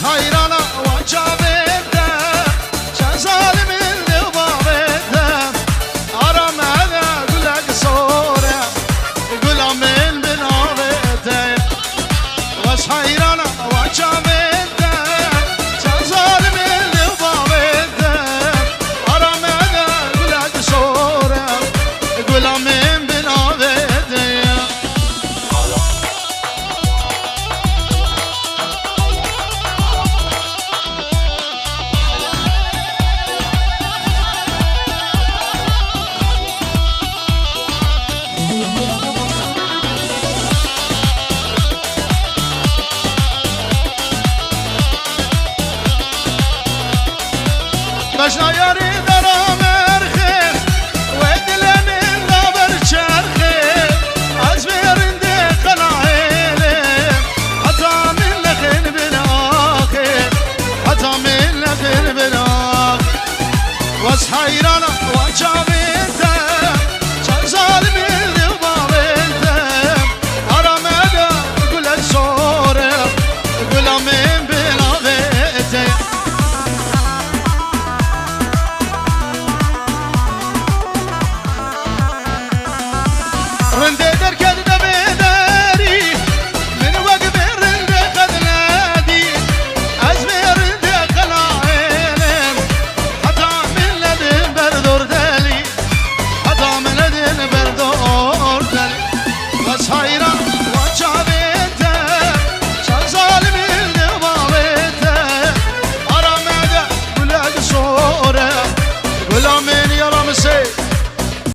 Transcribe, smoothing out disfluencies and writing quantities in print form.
بس حيرانة وجابته شظالم اللي وبابته أرام هذا يقول لك صورة يقول عمل بنابته بس حيرانة وجابته شظالم اللي وبابته أرام هذا يقول لك صورة يقول عمل بنابته مجنا ياري درام ارخي ودلن النابر شرخي ازبيرن دي قناعيلي حتى من لخين بناخي حتى من لخين بناخي واصحى